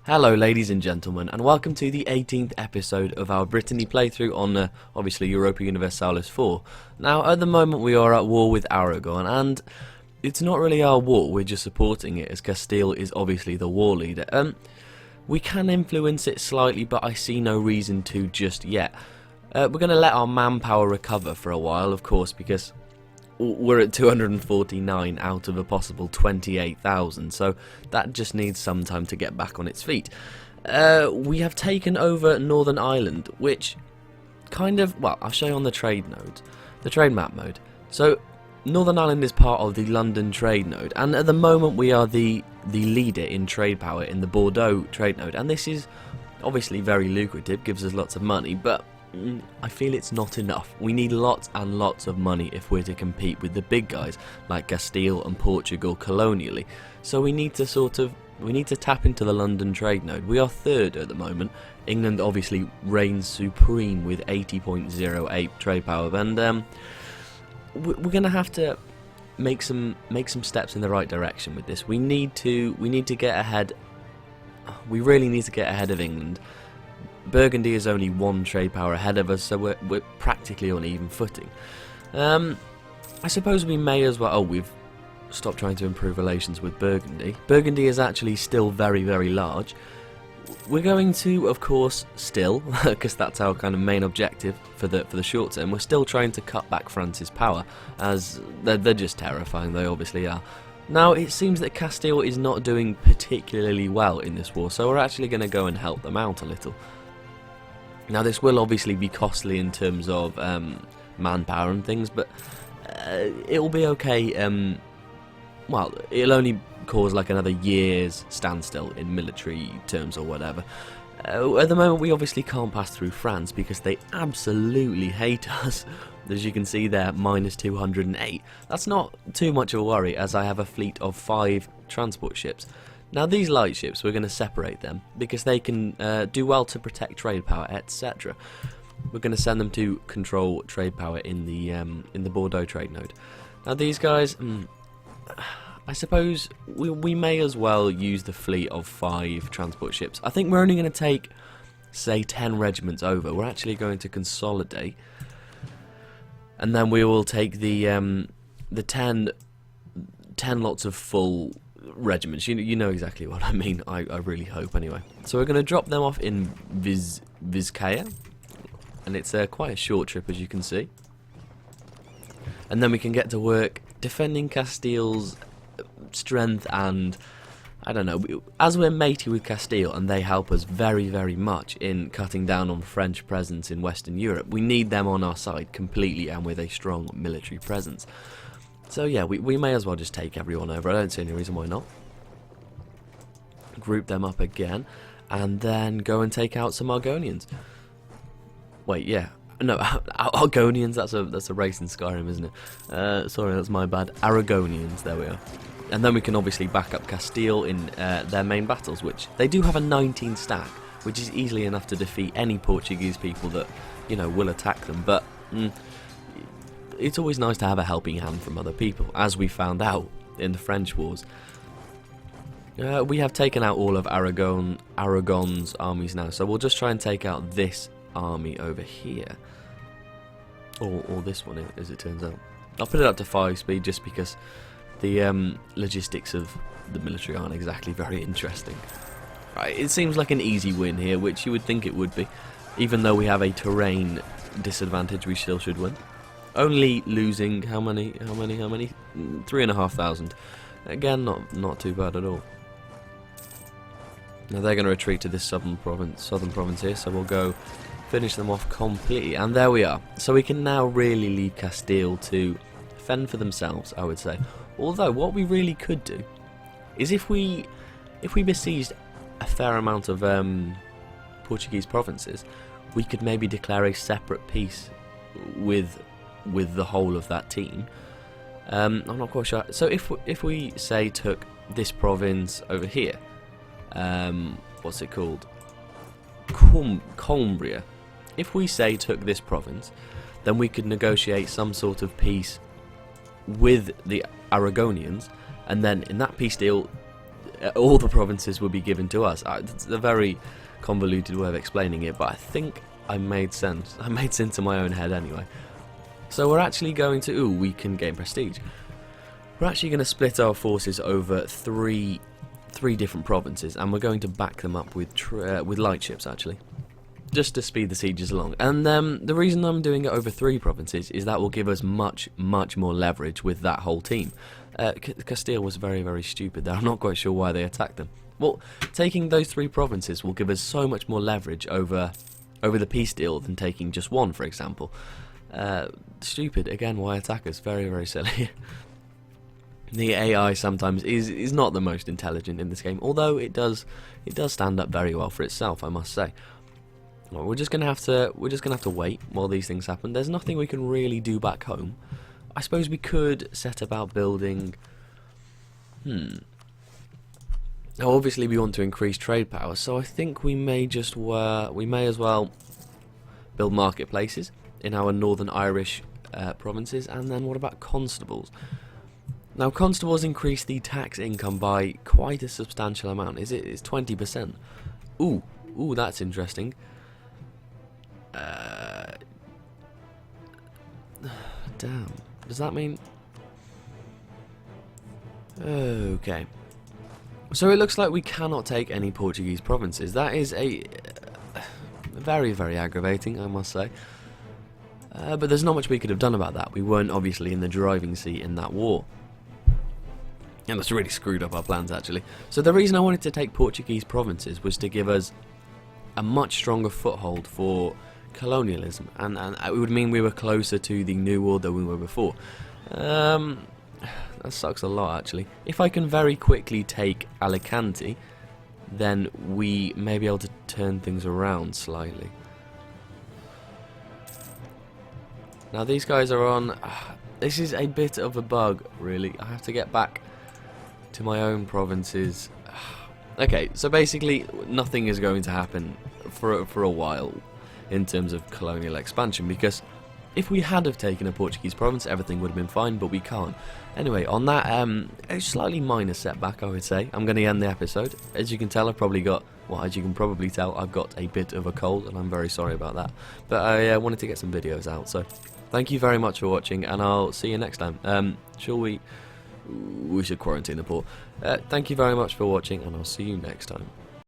Hello ladies and gentlemen, and welcome to the 18th episode of our Brittany playthrough on, obviously, Europa Universalis 4. Now, at the moment we are at war with Aragon, and it's not really our war, we're just supporting it, as Castille is obviously the war leader. We can influence it slightly, but I see no reason to just yet. We're going to let our manpower recover for a while, of course, because we're at 249 out of a possible 28,000, so that just needs some time to get back on its feet. We have taken over Northern Ireland, which kind of, well, I'll show you on the trade map mode. So Northern Ireland is part of the London trade node, and at the moment we are the leader in trade power in the Bordeaux trade node, and this is obviously very lucrative, gives us lots of money, but I feel it's not enough. We need lots and lots of money if we're to compete with the big guys like Castille and Portugal colonially. So we need to tap into the London trade node. We are third at the moment. England obviously reigns supreme with 80.08 trade power, and we're gonna have to make some steps in the right direction with this. We need to get ahead. We really need to get ahead of England. Burgundy is only one trade power ahead of us, so we're practically on even footing. I suppose we may as well... Oh, we've stopped trying to improve relations with Burgundy. Burgundy is actually still very, very large. We're going to, of course, still, because that's our kind of main objective for the short term, we're still trying to cut back France's power, as they're just terrifying, they obviously are. Now, it seems that Castile is not doing particularly well in this war, so we're actually going to go and help them out a little. Now, this will obviously be costly in terms of manpower and things, but it'll be okay. Well, it'll only cause like another year's standstill in military terms or whatever. At the moment, we obviously can't pass through France because they absolutely hate us. As you can see there, minus 208. That's not too much of a worry, as I have a fleet of 5 transport ships. Now, these light ships, we're going to separate them because they can do well to protect trade power, etc. We're going to send them to control trade power in the Bordeaux trade node. Now, these guys, I suppose we may as well use the fleet of 5 transport ships. I think we're only going to take, say, 10 regiments over. We're actually going to consolidate, and then we will take the 10 lots of full regiments. You know exactly what I mean. I really hope anyway. So we're going to drop them off in Vizcaya, and it's quite a short trip, as you can see, and then we can get to work defending Castille's strength. And I don't know, as we're matey with Castile and they help us very, very much in cutting down on French presence in Western Europe, we need them on our side completely and with a strong military presence. So yeah, we may as well just take everyone over. I don't see any reason why not. Group them up again, and then go and take out some Argonians. Wait, yeah. No, Argonians, that's a race in Skyrim, isn't it? Sorry, that's my bad. Aragonians, there we are. And then we can obviously back up Castile in their main battles, which they do have a 19 stack, which is easily enough to defeat any Portuguese people that, you know, will attack them. But it's always nice to have a helping hand from other people, as we found out in the French wars. We have taken out all of Aragon's armies now, so we'll just try and take out this army over here. Or this one, as it turns out. I'll put it up to 5 speed just because the logistics of the military aren't exactly very interesting. Right, it seems like an easy win here, which you would think it would be. Even though we have a terrain disadvantage, we still should win. Only losing how many? 3,500. Again, not too bad at all. Now they're going to retreat to this southern province here, so we'll go finish them off completely. And there we are. So we can now really leave Castile to fend for themselves, I would say. Although what we really could do is if we besieged a fair amount of Portuguese provinces, we could maybe declare a separate peace with the whole of that team. I'm not quite sure. So if we say took this province over here, what's it called? Cumbria. If we say took this province, then we could negotiate some sort of peace with the Aragonians, and then in that peace deal all the provinces would be given to us. It's a very convoluted way of explaining it, but I think I made sense. I made sense in my own head anyway. So we're actually going to... Ooh, we can gain prestige. We're actually going to split our forces over three different provinces, and we're going to back them up with light ships, actually, just to speed the sieges along. And the reason I'm doing it over 3 provinces is that will give us much more leverage with that whole team. Castille was very, very stupid there. I'm not quite sure why they attacked them. Well, taking those 3 provinces will give us so much more leverage over the peace deal than taking just one, for example. Stupid. Again, why attack us? Very, very silly. The AI sometimes is not the most intelligent in this game, although it does stand up very well for itself, I must say. Well, we're just gonna have to wait while these things happen. There's nothing we can really do back home. I suppose we could set about building. Now, obviously, we want to increase trade power, so I think we may as well build marketplaces in our Northern Irish provinces. And then what about constables? Now, constables increase the tax income by quite a substantial amount. It's 20%. Ooh, that's interesting. Damn. Does that mean... Okay. So it looks like we cannot take any Portuguese provinces. That is very, very aggravating, I must say. But there's not much we could have done about that. We weren't obviously in the driving seat in that war. And that's really screwed up our plans, actually. So the reason I wanted to take Portuguese provinces was to give us a much stronger foothold for colonialism, and it would mean we were closer to the New World than we were before. That sucks a lot, actually. If I can very quickly take Alicante, then we may be able to turn things around slightly. Now these guys are on... This is a bit of a bug, really. I have to get back to my own provinces. Okay, so basically nothing is going to happen for a while in terms of colonial expansion, because if we had have taken a Portuguese province, everything would have been fine, but we can't. Anyway, on that a slightly minor setback, I would say, I'm going to end the episode. As you can tell, I've probably got, well, as you can probably tell, I've got a bit of a cold, and I'm very sorry about that. But I wanted to get some videos out, so thank you very much for watching, and I'll see you next time. Shall we? We should quarantine the port. Thank you very much for watching, and I'll see you next time.